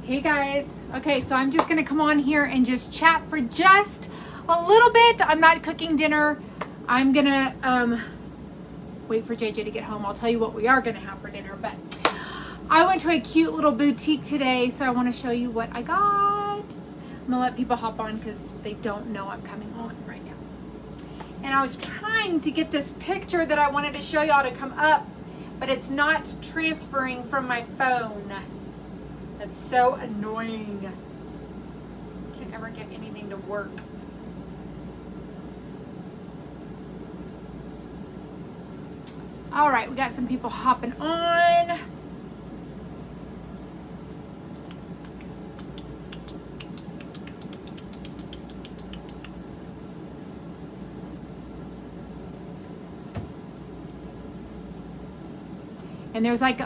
Hey guys. Okay, so I'm just gonna come on here and just chat for just a little bit. I'm not cooking dinner. I'm gonna wait for JJ to get home. I'll tell you what we are gonna have for dinner, but I went to a cute little boutique today, so I wanna show you what I got. I'm gonna let people hop on because they don't know I'm coming on right now. And I was trying to get this picture that I wanted to show y'all to come up, but it's not transferring from my phone. That's so annoying. Can't ever get anything to work. All right, we got some people hopping on. And there's like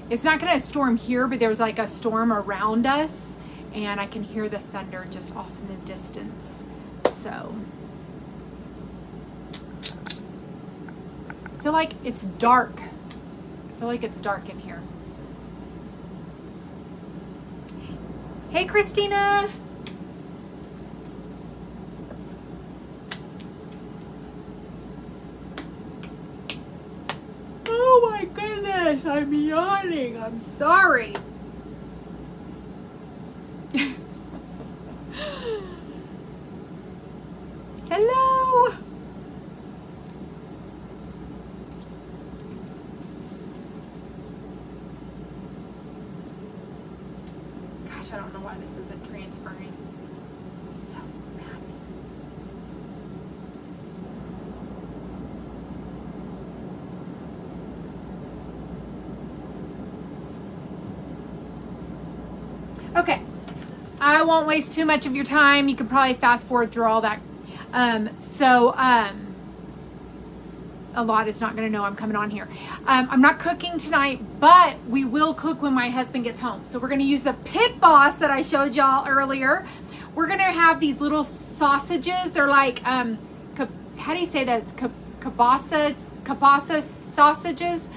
it's not gonna storm here, but there's like a storm around us, and I can hear the thunder just off in the distance. So I feel like it's dark. I feel like it's dark in here. Hey, Christina. Oh my goodness, I'm yawning. I'm sorry. Hello. Gosh, I don't know why this isn't transferring. So mad. Okay, I won't waste too much of your time. You can probably fast forward through all that. A lot is not going to know I'm coming on here. I'm not cooking tonight, but we will cook when my husband gets home. So we're going to use the Pit Boss that I showed y'all earlier. We're going to have these little sausages. They're like, how do you say that? Kielbasa sausages.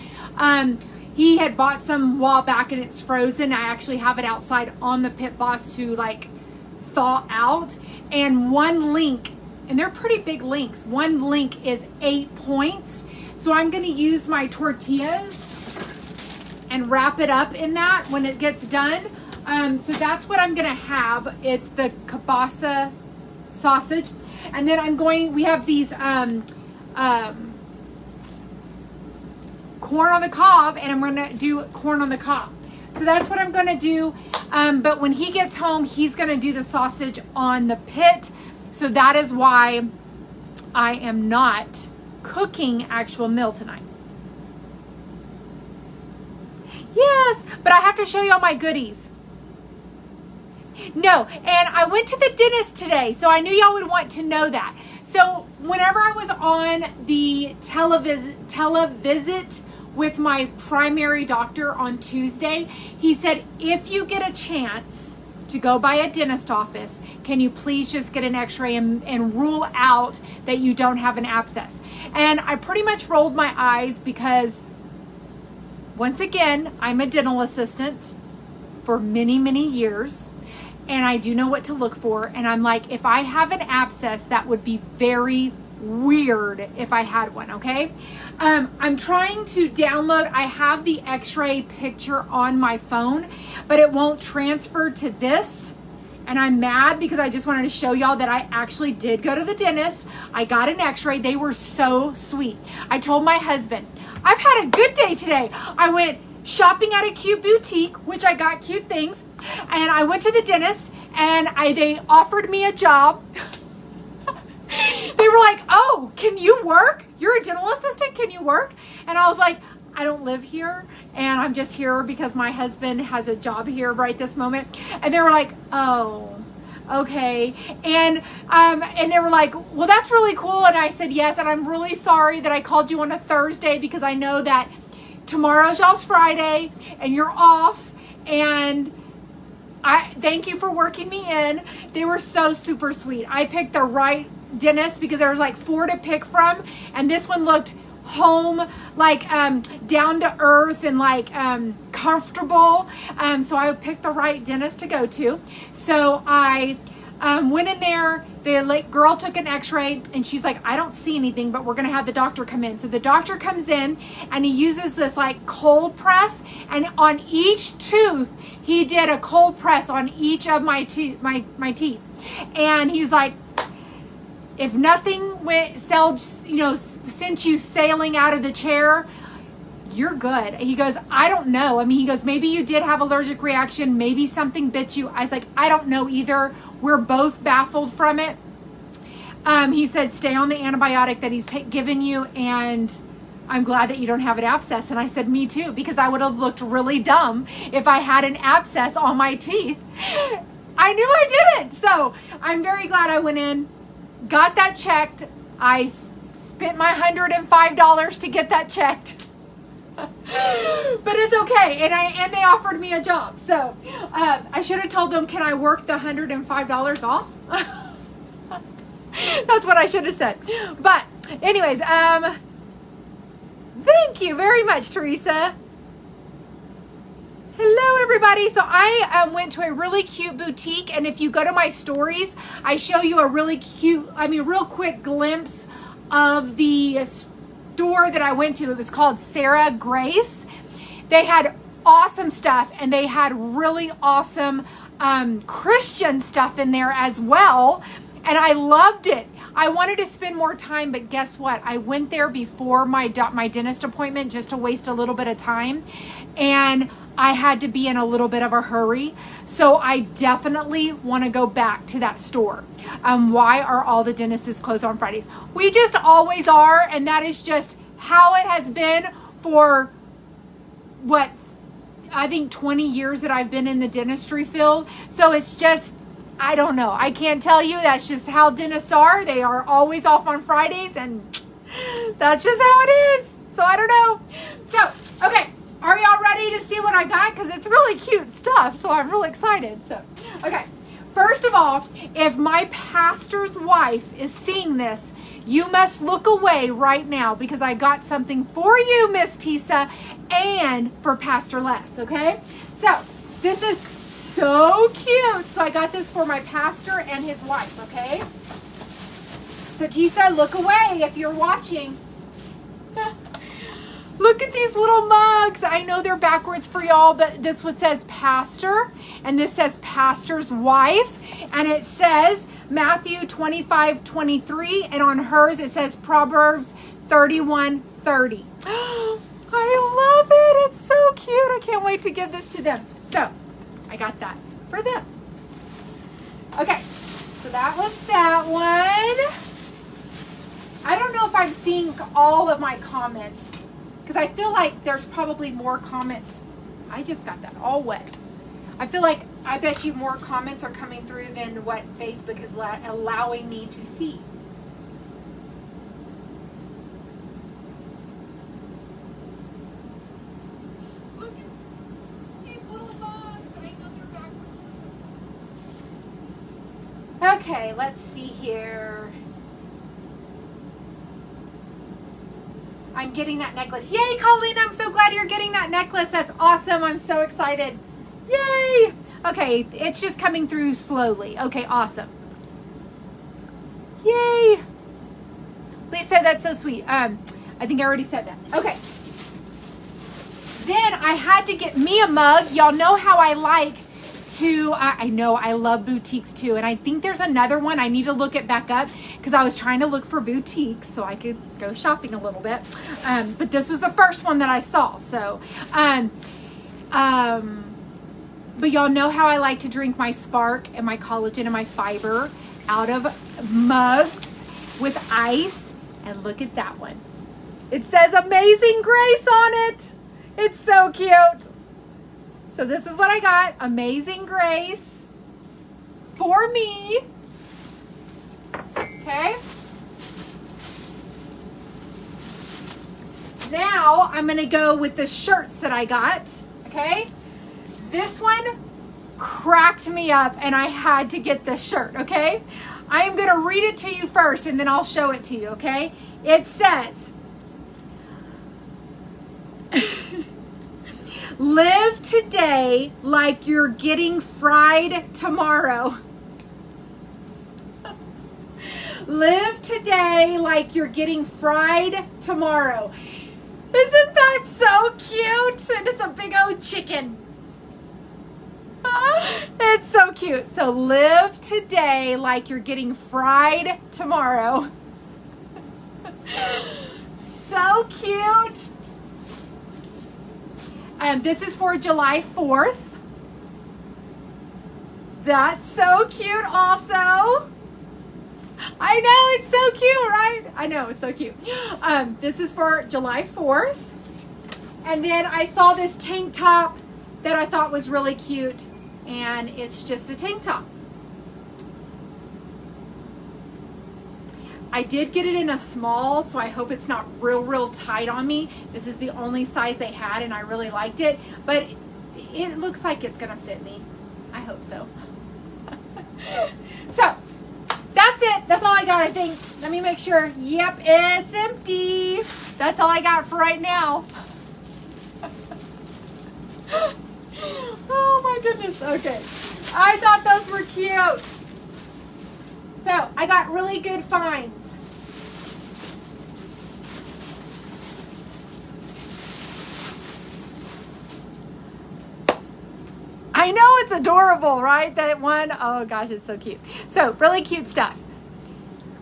He had bought some a while back and it's frozen. I actually have it outside on the Pit Boss to like thaw out. And one link, and they're pretty big links, one link is 8 points. So I'm gonna use my tortillas and wrap it up in that when it gets done. So that's what I'm gonna have. It's the kielbasa sausage. And then we have these corn on the cob, and I'm gonna do corn on the cob. So that's what I'm gonna do. But when he gets home, he's gonna do the sausage on the pit. So that is why I am not cooking actual meal tonight. Yes, but I have to show y'all my goodies. No, and I went to the dentist today, so I knew y'all would want to know that. So whenever I was on the televisit with my primary doctor on Tuesday, he said, if you get a chance to go by a dentist office, can you please just get an x-ray and rule out that you don't have an abscess? And I pretty much rolled my eyes because, once again, I'm a dental assistant for many, many years, and I do know what to look for. And I'm like, if I have an abscess, that would be very weird if I had one, okay? I'm trying to download, I have the x-ray picture on my phone, but it won't transfer to this. And I'm mad because I just wanted to show y'all that I actually did go to the dentist. I got an x-ray. They were so sweet. I told my husband, I've had a good day today. I went shopping at a cute boutique, which I got cute things. And I went to the dentist and they offered me a job. They were like, oh, can you work? You're a dental assistant, can you work? And I was like, I don't live here, and I'm just here because my husband has a job here right this moment. And they were like, oh, okay. And they were like, well, that's really cool. And I said, yes, and I'm really sorry that I called you on a Thursday because I know that tomorrow's y'all's Friday and you're off, and I thank you for working me in. They were so super sweet. I picked the right dentist because there was like 4 to pick from, and this one looked home, like down to earth and like comfortable. So I picked the right dentist to go to. So I went in there. The girl took an x-ray and she's like, I don't see anything, but we're going to have the doctor come in. So the doctor comes in and he uses this like cold press, and on each tooth, he did a cold press on each of my teeth. And he's like, if nothing sent you sailing out of the chair, you're good. He goes, I don't know. I mean, he goes, maybe you did have allergic reaction. Maybe something bit you. I was like, I don't know either. We're both baffled from it. He said, stay on the antibiotic that he's given you, and I'm glad that you don't have an abscess. And I said, me too, because I would have looked really dumb if I had an abscess on my teeth. I knew I didn't. So I'm very glad I went in, got that checked. I spent my $105 to get that checked. But it's okay, and they offered me a job. So I should have told them, can I work the $105 off? That's what I should have said. But anyways, thank you very much, Teresa. Hello, everybody. So I went to a really cute boutique, and if you go to my stories, I show you a really cute, real quick glimpse of the store that I went to. It was called Sarah Grace. They had awesome stuff, and they had really awesome Christian stuff in there as well, and I loved it. I wanted to spend more time, but guess what? I went there before my dentist appointment just to waste a little bit of time, and I had to be in a little bit of a hurry. So I definitely want to go back to that store. Why are all the dentists closed on Fridays? We just always are, and that is just how it has been for, what, I think 20 years that I've been in the dentistry field. So it's just, I don't know. I can't tell you. That's just how dentists are. They are always off on Fridays, and that's just how it is. So I don't know. So, okay. Are y'all ready to see what I got? Because it's really cute stuff, so I'm really excited. So, okay. First of all, if my pastor's wife is seeing this, you must look away right now, because I got something for you, Miss Tisa, and for Pastor Les, okay? So, this is so cute. So, I got this for my pastor and his wife, okay? So, Tisa, look away if you're watching. Look at these little mugs. I know they're backwards for y'all, but this one says pastor, and this says pastor's wife, and it says Matthew 25:23, and on hers it says Proverbs 31:30. I love it. It's so cute. I can't wait to give this to them. So I got that for them. Okay, so that was that one. I don't know if I'm seeing all of my comments, because I feel like there's probably more comments. I just got that all wet. I bet you more comments are coming through than what Facebook is allowing me to see. Look at these little bugs. I know they're backwards. Okay, let's see here. I'm getting that necklace. Yay, Colleen, I'm so glad you're getting that necklace. That's awesome. I'm so excited. Yay. Okay, it's just coming through slowly. Okay, awesome. Yay. Lisa, that's so sweet. I think I already said that. Okay. Then I had to get me a mug. Y'all know how I like to, I know I love boutiques too, and I think there's another one. I need to look it back up, because I was trying to look for boutiques so I could go shopping a little bit, but this was the first one that I saw. So but y'all know how I like to drink my Spark and my collagen and my fiber out of mugs with ice, and look at that one. It says Amazing Grace on it. It's so cute. So this is what I got, Amazing Grace, for me. Okay. Now I'm going to go with the shirts that I got. Okay. This one cracked me up, and I had to get this shirt. Okay. I am going to read it to you first, and then I'll show it to you. Okay. It says, Live today like you're getting fried tomorrow. Live today like you're getting fried tomorrow. Isn't that so cute? And it's a big old chicken. It's so cute. So live today like you're getting fried tomorrow. So cute. This is for July 4th. That's so cute also. I know, it's so cute, right? I know, it's so cute. This is for July 4th. And then I saw this tank top that I thought was really cute. And it's just a tank top. I did get it in a small, so I hope it's not real tight on me. This is the only size they had, and I really liked it. But it looks like it's going to fit me. I hope so. So, that's it. That's all I got, I think. Let me make sure. Yep, it's empty. That's all I got for right now. Oh my goodness. Okay. I thought those were cute. So, I got really good finds. I know, it's adorable, right? That one. Oh gosh, it's so cute. So, really cute stuff.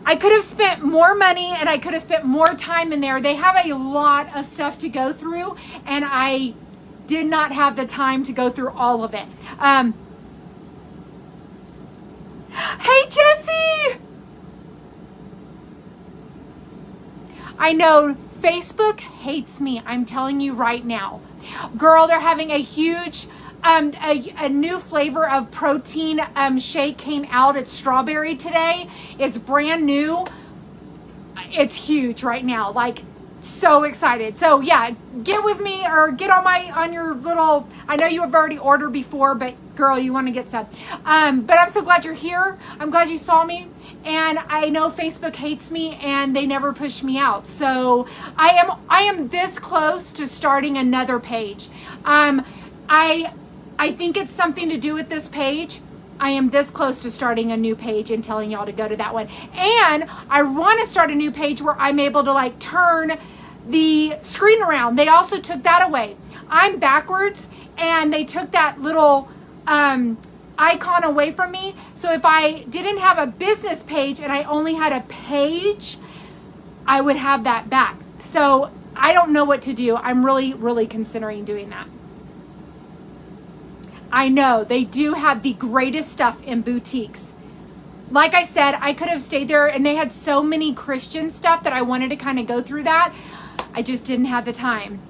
I could have spent more money and I could have spent more time in there. They have a lot of stuff to go through, and I did not have the time to go through all of it. Hey, Jessie! I know Facebook hates me. I'm telling you right now. Girl, they're having a huge, a new flavor of protein shake came out. It's strawberry today. It's brand new. It's huge right now. Like, so excited. So yeah, get with me or get on your little, I know you have already ordered before, but girl, you want to get some. But I'm so glad you're here. I'm glad you saw me. And I know Facebook hates me and they never push me out. So I am this close to starting another page. I think it's something to do with this page. I am this close to starting a new page and telling y'all to go to that one. And I want to start a new page where I'm able to like turn the screen around. They also took that away. I'm backwards and they took that little icon away from me. So if I didn't have a business page and I only had a page, I would have that back. So I don't know what to do. I'm really considering doing that. I know they do have the greatest stuff in boutiques. Like I said, I could have stayed there and they had so many Christian stuff that I wanted to kind of go through that. I just didn't have the time.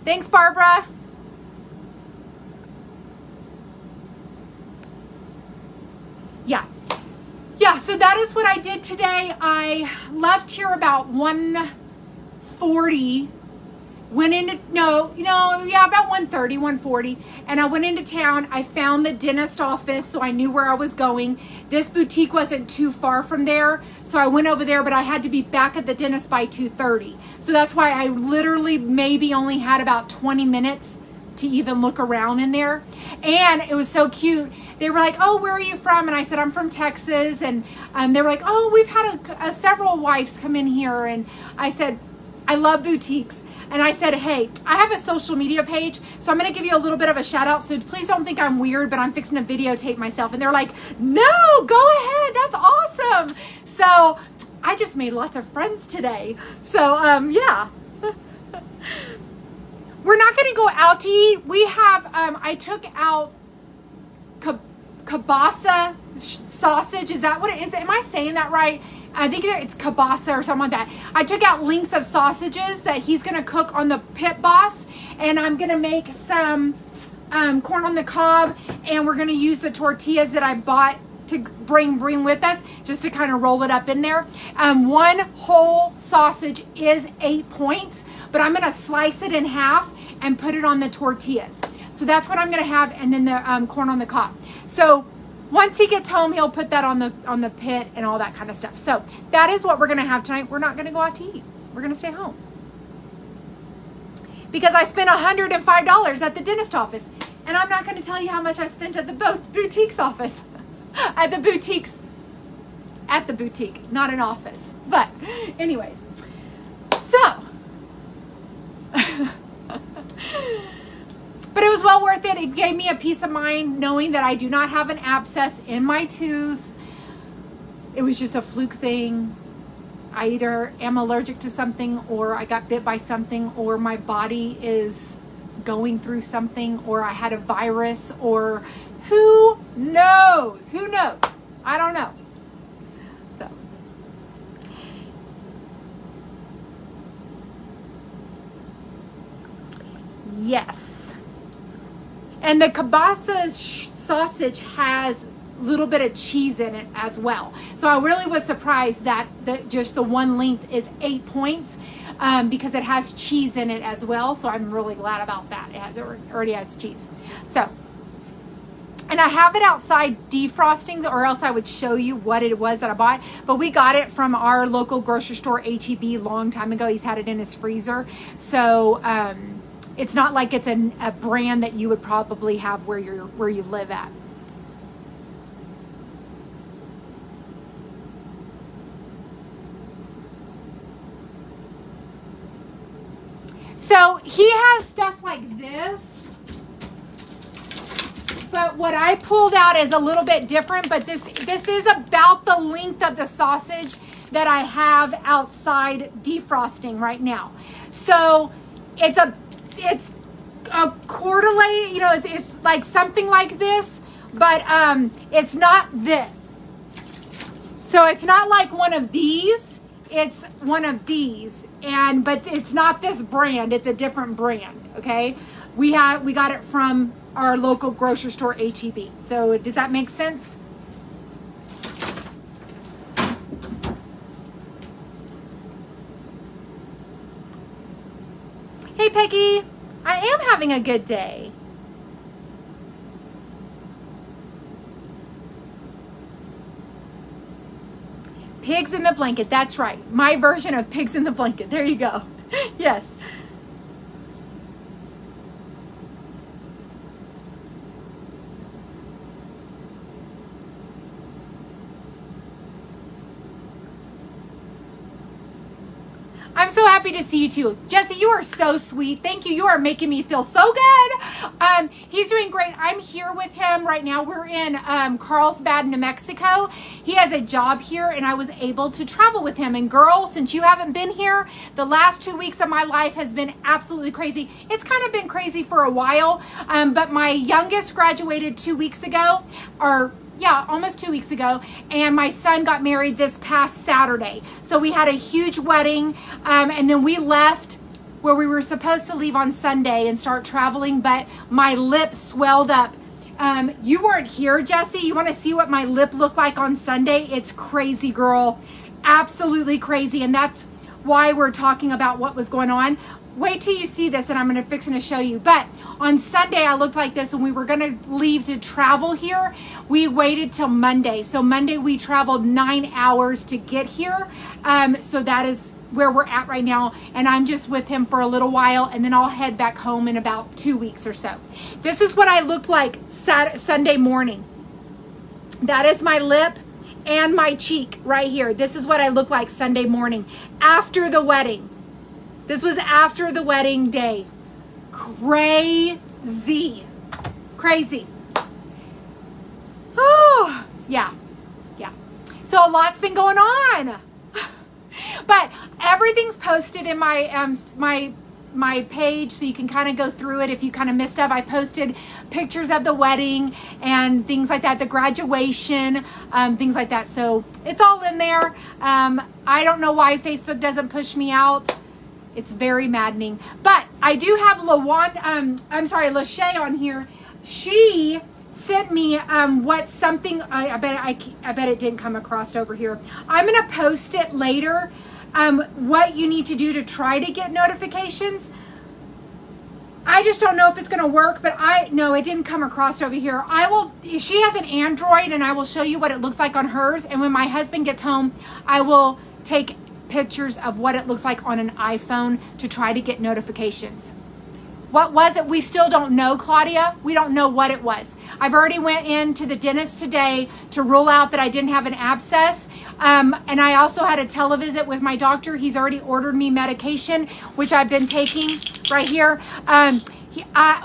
Thanks, Barbara. Yeah, so that is what I did today. I left here about 1:40. Went into, about 1:30, 1:40. And I went into town. I found the dentist office, so I knew where I was going. This boutique wasn't too far from there, so I went over there, but I had to be back at the dentist by 2:30. So that's why I literally maybe only had about 20 minutes to even look around in there. And it was so cute. They were like, oh, where are you from? And I said, I'm from Texas. And they were like, oh, we've had several wives come in here. And I said, I love boutiques. And I said, hey, I have a social media page, so I'm going to give you a little bit of a shout out. So please don't think I'm weird, but I'm fixing to videotape myself. And they're like, no, go ahead. That's awesome. So I just made lots of friends today. So, yeah. We're not going to go out to eat. We have, I took out kielbasa sausage. Is that what it is? Am I saying that right? I think it's kielbasa or something like that. I took out links of sausages that he's going to cook on the Pit Boss. And I'm going to make some corn on the cob. And we're going to use the tortillas that I bought to bring with us just to kind of roll it up in there. One whole sausage is 8 points. But I'm going to slice it in half and put it on the tortillas. So that's what I'm going to have, and then the corn on the cob. So once he gets home, he'll put that on the pit and all that kind of stuff. So that is what we're going to have tonight. We're not going to go out to eat. We're going to stay home. because I spent $105 at the dentist office. And I'm not going to tell you how much I spent at the boutique's office. At the boutique, not an office. But anyways, so. But it was well worth it. It gave me a peace of mind knowing that I do not have an abscess in my tooth. It was just a fluke thing. I either am allergic to something, or I got bit by something, or my body is going through something, or I had a virus, or who knows? Who knows? I don't know. So. Yes. And the kielbasa sausage has a little bit of cheese in it as well. So I really was surprised that just the one length is 8 points because it has cheese in it as well. So I'm really glad about that. It already has cheese. So, and I have it outside defrosting, or else I would show you what it was that I bought. But we got it from our local grocery store, H-E-B, long time ago. He's had it in his freezer. So, it's not like it's a brand that you would probably have where you live at. So he has stuff like this, but what I pulled out is a little bit different. But this is about the length of the sausage that I have outside defrosting right now. So it's a quarter lay, you know, it's like something like this, but it's not this. So it's not like one of these, it's one of these, but it's not this brand, it's a different brand, okay? We got it from our local grocery store, H-E-B. So does that make sense? Hey, Peggy. I am having a good day. Pigs in the blanket. That's right. My version of pigs in the blanket. There you go. Yes. I'm so happy to see you too. Jesse, you are so sweet. Thank you. You are making me feel so good. He's doing great. I'm here with him right now. We're in Carlsbad, New Mexico. He has a job here and I was able to travel with him. And girl, since you haven't been here, the last 2 weeks of my life has been absolutely crazy. It's kind of been crazy for a while, but my youngest graduated 2 weeks ago, almost 2 weeks ago, and my son got married this past Saturday. So we had a huge wedding, and then we left where we were supposed to leave on Sunday and start traveling, but my lip swelled up. You weren't here, Jesse. You want to see what my lip looked like on Sunday? It's crazy, girl. Absolutely crazy, and that's why we're talking about what was going on. Wait till you see this, and I'm going to fix to show you. But on Sunday, I looked like this, and we were going to leave to travel here. We waited till Monday. So Monday, we traveled 9 hours to get here. So that is where we're at right now. And I'm just with him for a little while, and then I'll head back home in about 2 weeks or so. This is what I looked like Sunday morning. That is my lip and my cheek right here. This is what I look like Sunday morning after the wedding. This was after the wedding day. Crazy. Crazy. Oh, yeah. So a lot's been going on. But everything's posted in my my page, so you can kind of go through it if you kind of missed stuff. I posted pictures of the wedding and things like that, the graduation, things like that. So it's all in there. I don't know why Facebook doesn't push me out. It's very maddening. But I do have Lachey on here. She sent me I bet it didn't come across over here. I'm gonna post it later. What you need to do to try to get notifications. I just don't know if it's gonna work, but no, it didn't come across over here. She has an Android, and I will show you what it looks like on hers. And when my husband gets home, I will take pictures of what it looks like on an iPhone to try to get notifications. What was it? We still don't know, Claudia. We don't know what it was. I've already went into the dentist today to rule out that I didn't have an abscess. And I also had a televisit with my doctor. He's already ordered me medication, which I've been taking right here.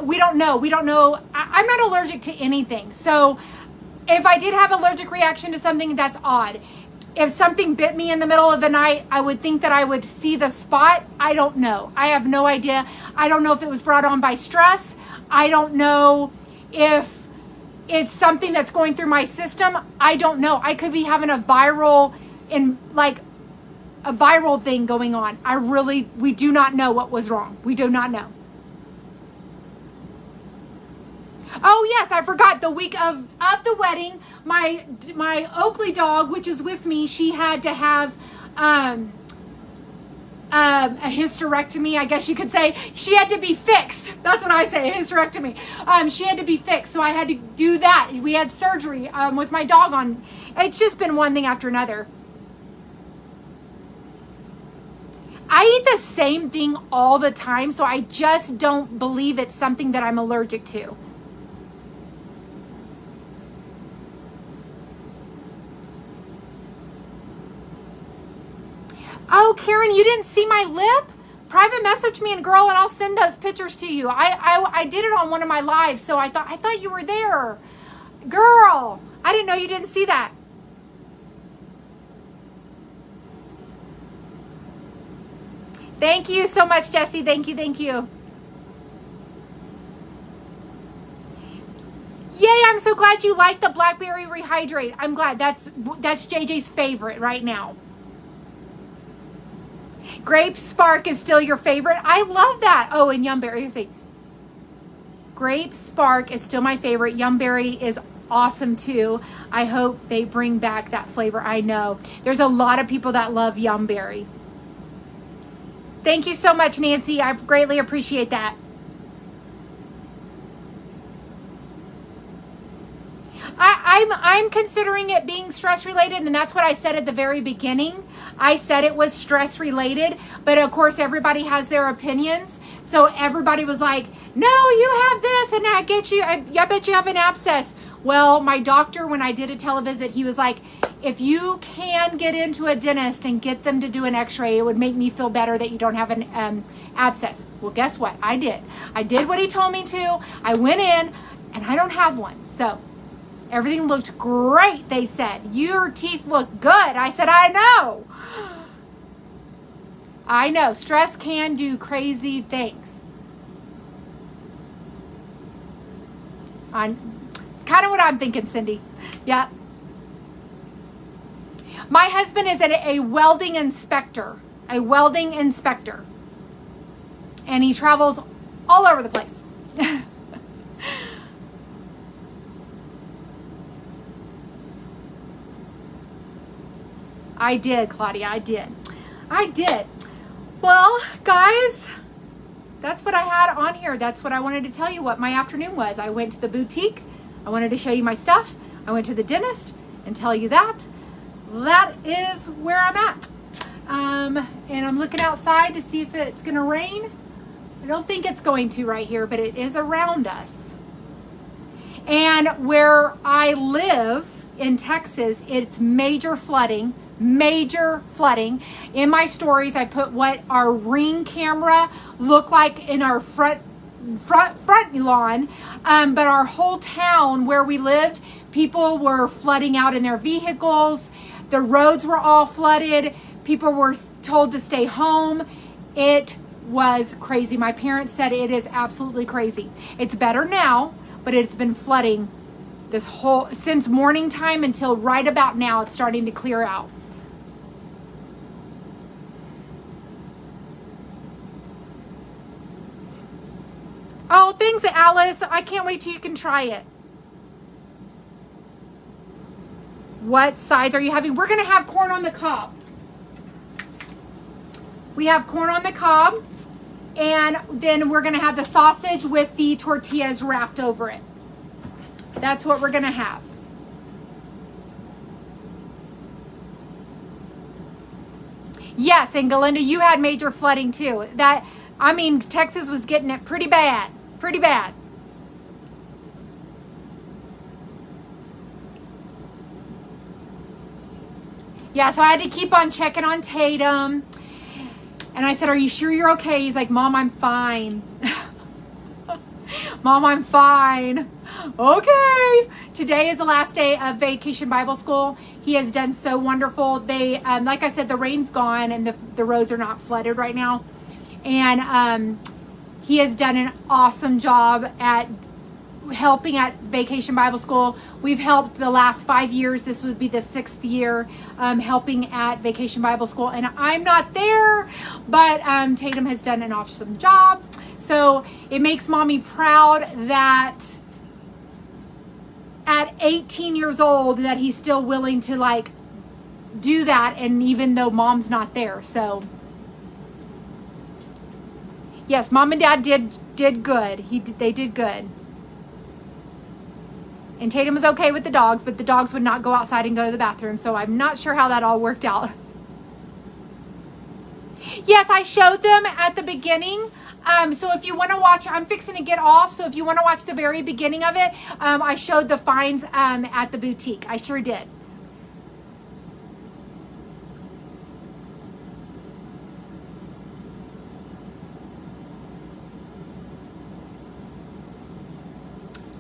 We don't know. We don't know. I'm not allergic to anything. So if I did have allergic reaction to something, that's odd. If something bit me in the middle of the night, I would think that I would see the spot. I don't know. I have no idea. I don't know if it was brought on by stress. I don't know if it's something that's going through my system. I don't know. I could be having a viral thing going on. We do not know what was wrong. We do not know. Oh yes, I forgot. The week of the wedding, my Oakley dog, which is with me, she had to have a hysterectomy, I guess you could say. She had to be fixed. That's what I say, a hysterectomy. She had to be fixed, so I had to do that. We had surgery with my dog on. It's just been one thing after another. I eat the same thing all the time, so I just don't believe it's something that I'm allergic to. Oh, Karen, you didn't see my lip? Private message me, and girl, and I'll send those pictures to you. I did it on one of my lives, so I thought you were there. Girl, I didn't know you didn't see that. Thank you so much, Jessie. Thank you, thank you. Yay, I'm so glad you like the Blackberry Rehydrate. I'm glad. That's JJ's favorite right now. Grape Spark is still your favorite. I love that. Oh, and Yumberry. Say, Grape Spark is still my favorite. Yumberry is awesome too. I hope they bring back that flavor. I know there's a lot of people that love Yumberry. Thank you so much, Nancy. I greatly appreciate that. I'm considering it being stress related, and that's what I said at the very beginning. I said it was stress related, but of course everybody has their opinions. So everybody was like, no, you have this, and I bet you have an abscess. Well, my doctor, when I did a televisit, he was like, if you can get into a dentist and get them to do an x-ray, it would make me feel better that you don't have an abscess. Well, guess what? I did what he told me to. I went in, and I don't have one. So everything looked great, they said. Your teeth look good. I said, I know. I know. Stress can do crazy things. It's kind of what I'm thinking, Cindy. Yeah. My husband is a welding inspector. A welding inspector. And he travels all over the place. I did, Claudia. I did. Well, guys, that's what I had on here. That's what I wanted to tell you what my afternoon was. I went to the boutique. I wanted to show you my stuff. I went to the dentist and tell you that. That is where I'm at. And I'm looking outside to see if it's going to rain. I don't think it's going to right here, but it is around us. And where I live in Texas, it's major flooding. Major flooding. In my stories, I put what our Ring camera looked like in our front lawn, but our whole town where we lived, people were flooding out in their vehicles. The roads were all flooded. People were told to stay home. It was crazy. My parents said it is absolutely crazy. It's better now, but it's been flooding since morning time until right about now. It's starting to clear out. Oh, thanks, Alice. I can't wait till you can try it. What sides are you having? We're going to have corn on the cob. We have corn on the cob, and then we're going to have the sausage with the tortillas wrapped over it. That's what we're going to have. Yes, and Galinda, you had major flooding too. I mean, Texas was getting it pretty bad. Pretty bad. Yeah, so I had to keep on checking on Tatum. And I said, are you sure you're okay? He's like, Mom, I'm fine. Mom, I'm fine. Okay. Today is the last day of Vacation Bible School. He has done so wonderful. They, like I said, the rain's gone and the roads are not flooded right now. And he has done an awesome job at helping at Vacation Bible School. We've helped the last 5 years. This would be the 6th year helping at Vacation Bible School. And I'm not there, but Tatum has done an awesome job. So it makes Mommy proud that at 18 years old that he's still willing to like do that, and even though Mom's not there. So yes, Mom and Dad did good. They did good. And Tatum was okay with the dogs, but the dogs would not go outside and go to the bathroom. So I'm not sure how that all worked out. Yes, I showed them at the beginning. So if you want to watch, I'm fixing to get off. So if you want to watch the very beginning of it, I showed the finds at the boutique. I sure did.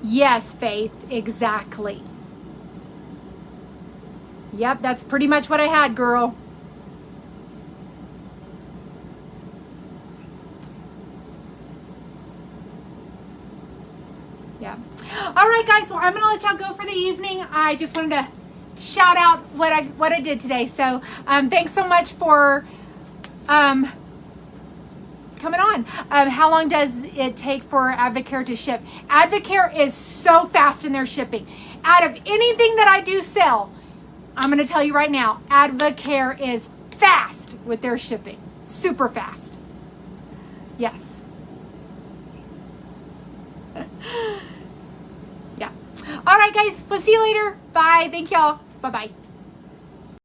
Yes, Faith, exactly. Yep, that's pretty much what I had, girl. Yeah. All right, guys. Well, I'm gonna let y'all go for the evening. I just wanted to shout out what I did today. So, thanks so much for coming on. How long does it take for Advocare to ship? Advocare is so fast in their shipping. Out of anything that I do sell, I'm gonna tell you right now, Advocare is fast with their shipping. Super fast. Yes. Yeah. All right, guys. We'll see you later. Bye. Thank y'all. Bye-bye.